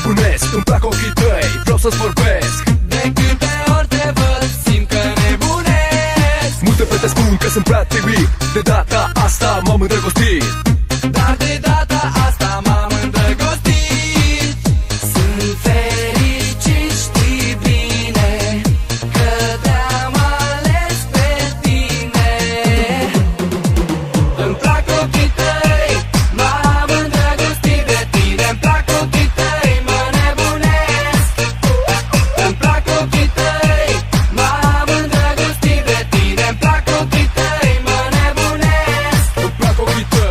nebunesc, îmi plac ochii tăi, vreau să-ți vorbesc. De câte ori te văd, simt că nebunesc. Multe fete spun că sunt prea timid, de data asta m-am îndrăgostit. Dar de data asta m-am îndrăgostit. Sunt fericit, știi bine, că te-am ales pe tine. Îmi plac ochii tăi, m-am îndrăgostit de tine. Îmi plac ochii tăi, mă nebunesc. Îmi plac ochii tăi, m-am îndrăgostit de tine. Îmi plac ochii tăi, mă nebunesc. Îmi plac ochii tăi.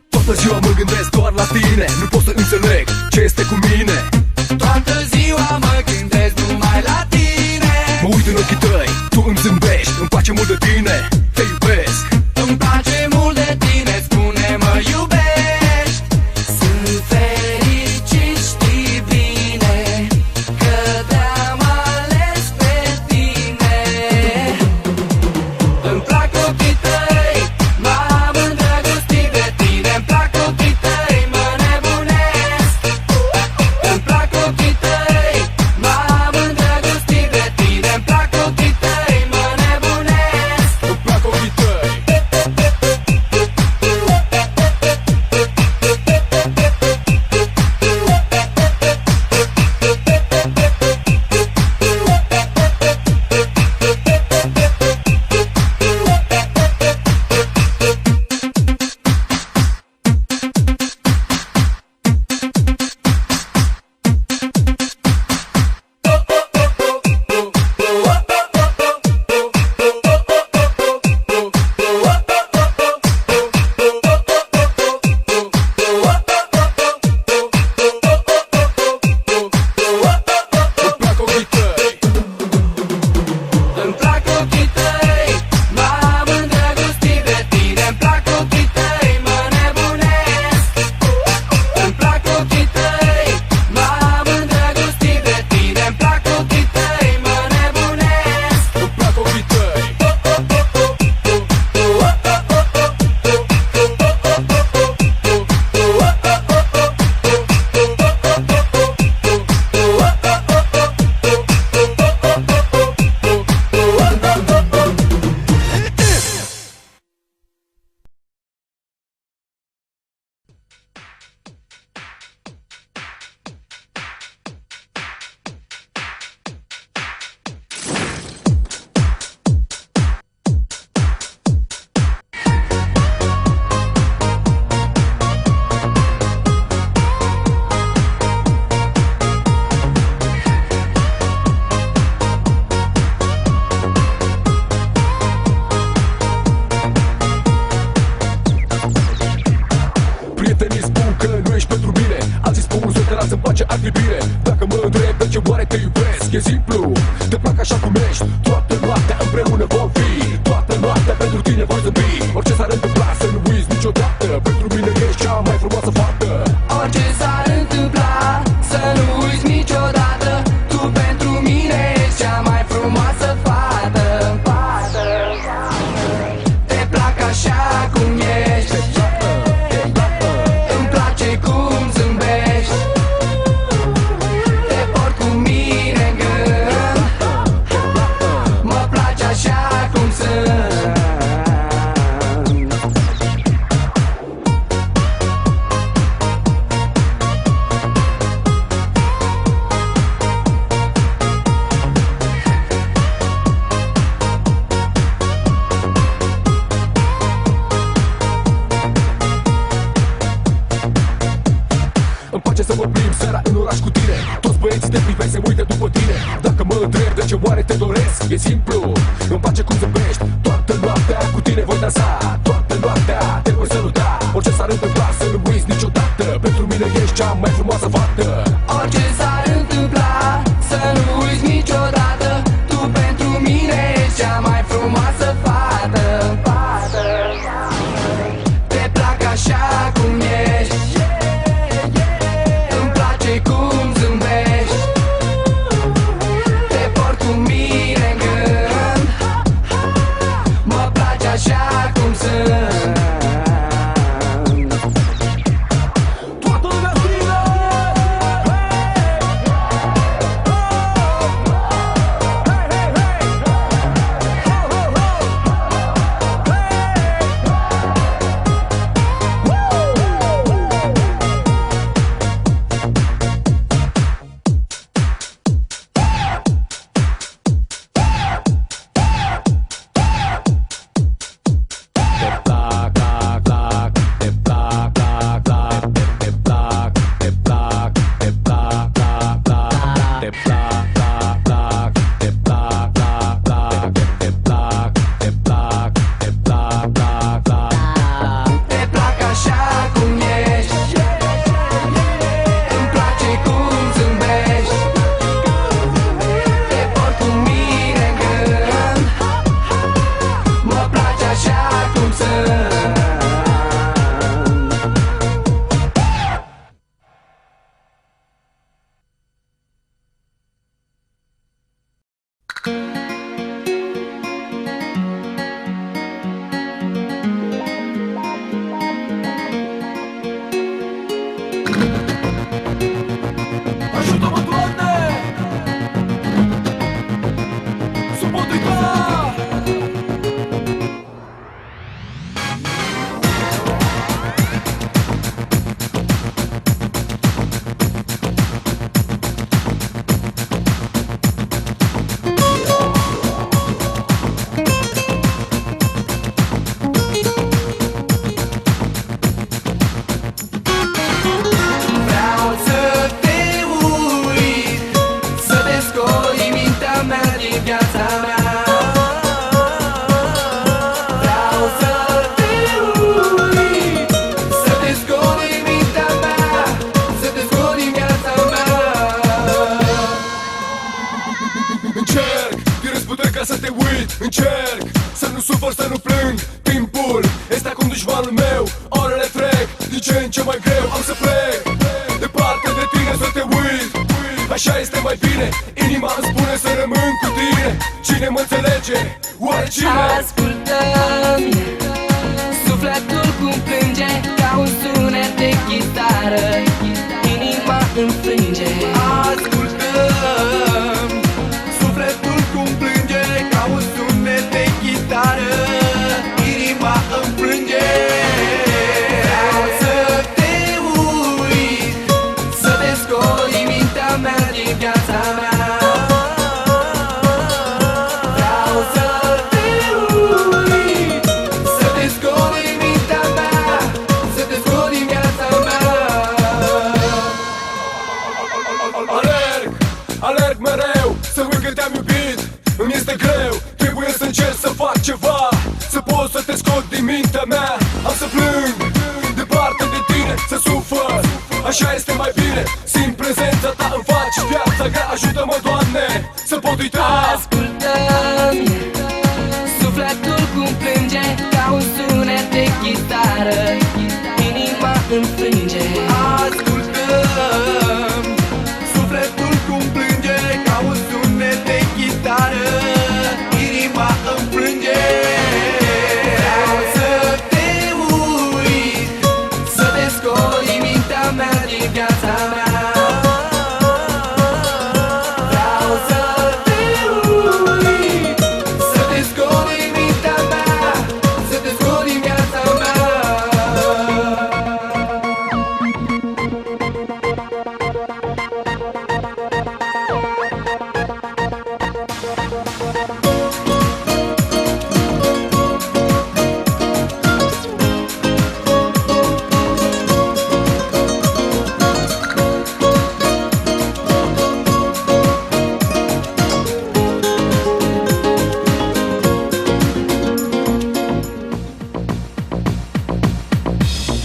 Toată ziua mă gândesc doar la tine, nu pot să înțeleg ce este cu mine. Toată ziua mă gândesc numai la tine. Mă uit în ochii tăi, tu îmi zâmbești, îmi place mult de tine, te iubesc. Îmi place mult de tine, spune-mă iubești. Sunt fericit, știi bine, că te-am ales pe tine. Îmi plac ochii tăi, m-am îndrăgostit de tine. Îmi plac ochii tăi, mă nebunesc. Îmi plac ochii tăi, m-am îndrăgostit de tine. Îmi plac ochii tăi, mă nebunesc. Îmi plac ochii tăi. Îmi plac ochii tăi, m-am îndrăgostit de tine. Îmi plac ochii tăi, mă nebunesc. Îmi plac ochii tăi, m-am îndrăgostit de tine. Îmi plac ochii tăi, mă nebunesc. Îmi plac ochii tăi. Prietenii spun că nu ești pentru mine, alții spun să te las în pace, ar fi bine. Dacă mă întreb de ce oare te iubesc, e simplu, te plac așa cum ești. Toată noaptea împreună vom fi, toată noaptea pentru tine voi zâmbi. Orice s-ar întâmpla să nu uiți niciodată, pentru mine ești cea mai frumoasă fată. Orice s-ar întâmpla, să nu uiți niciodată. Tu pentru mine ești cea mai frumoasă fată. Te plac așa cum ești, îmi place cum zâmbești. Te port cu mine în gând, mă place așa cum sunt. Îmi place să mă plimb seara în oraș cu tine. Toți băieții te privesc, se uită după tine. Dacă mă întreb de ce oare te doresc, e simplu, îmi place cum zâmbești. Toată noaptea cu tine voi dansa, toată noaptea te voi saluta. Orice s-ar întâmpla să nu uiți niciodată, pentru mine ești cea mai frumoasă fată. Orice s-ar întâmpla, să nu uiți niciodată. Tu pentru mine ești cea mai frumoasă fată. Te plac așa din ce în ce mai greu am să plec departe de tine să te uit. Așa este mai bine, inima îmi spune să rămân cu tine. Cine mă înțelege? Oare cine? Ascultă-mi, sufletul cum plânge ca un sunet de chitară, inima îmi frânge. Ascultăm, sufletul cum plânge ca un sunet de chitară, inima îmi plânge. Vreau să te uit, să descoli mintea mea din viața mea. Vreau să te uit, să descoli mintea mea, să descoli viața mea. Alerg, alerg mereu, să uit că te-am iubit. Îmi este greu, trebuie să încerc să fac ceva, să pot să te scot din mintea mea. Am să plâng, departe de tine, să sufăr. Așa este mai bine, simt prezența ta, îmi faci viața grea. Ajută-mă, Doamne, să pot uita. Ascultă-mi, sufletul cum plânge ca un sunet de chitară, inima îmi frânge. Ascultăm, sufletul cum plânge ca un sunet de chitară, inima îmi plânge. Vreau să te uit, să descoli mintea mea din viața mea. Vreau să te uit, să descoli mintea mea, să descoli viața mea.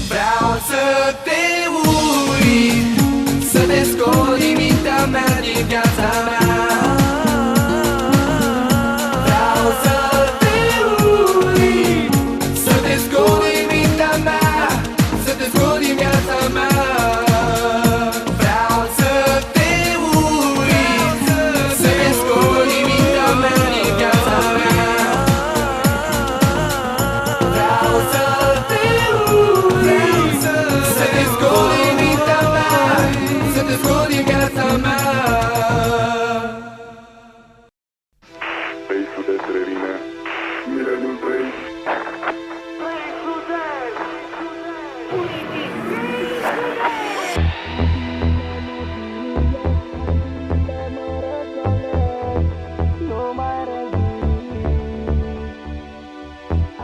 Vreau să te uit, Să descoli mintea mea din viața mea. Vreau să te uit, să descoli mintea mea, să descoli viața mea. Vreau să te uit, să descoli mintea mea din viața mea. Vreau să te uit, să descoli mintea mea, să descoli viața mea. Peixul de Străine, Mileniul 3.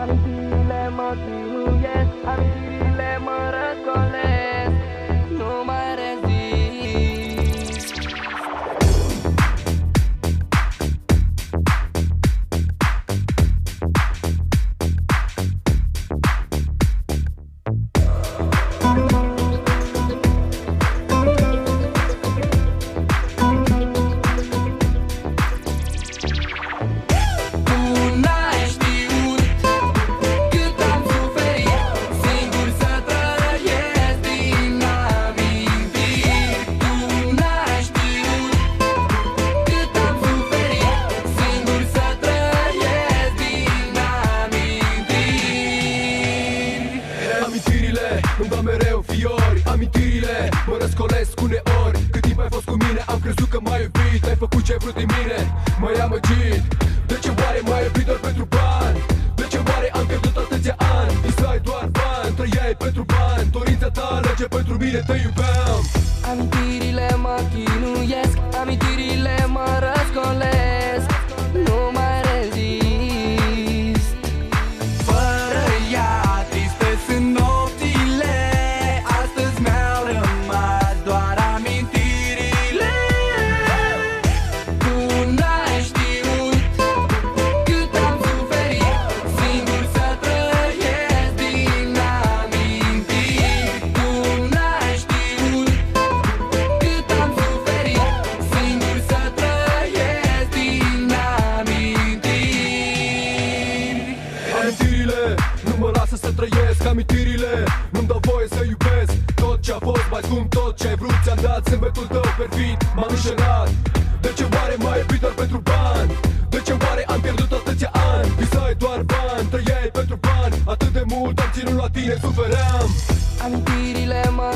Amintirile mă chinuiesc, amintirile mă răscolesc, nu mai rezist. Tu n-ai știut cât am suferit, singur să trăiesc din amintiri. Tu n-ai știut cât am suferit, singur să trăiesc din amintiri. Amintirile îmi dau mereu fiori, amintirile mă răscolesc uneori. Cât timp ai fost cu mine, am crezut că m-ai iubit. Ai făcut ce ai vrut din mine, m-ai amăgit. De ce oare m-ai iubit doar pentru bani? De ce oare am pierdut atâția ani? Visai doar bani, trăiai pentru bani. Dorința ta alege pentru mine, te iubeam. Amintirile mă chinuiesc, amintirile mă răscolesc, nu mai rezist. fără ea triste sunt nopțile, astăzi mi-au rămas doar amintirile. Tu n-ai știut cât am suferit, singur să trăiesc din amintiri. Tu n-ai știut cât am suferit, singur să trăiesc din amintiri. ce-a fost mai scump, tot ce ai vrut ți-am dat. Zâmbetul tău perfid m-am înșelat. De ce oare m-ai iubit doar pentru bani? De ce oare am pierdut atâția ani? Visai doar bani, trăiai pentru bani. Atât de mult am ținut la tine, sufeream. Amintirile mă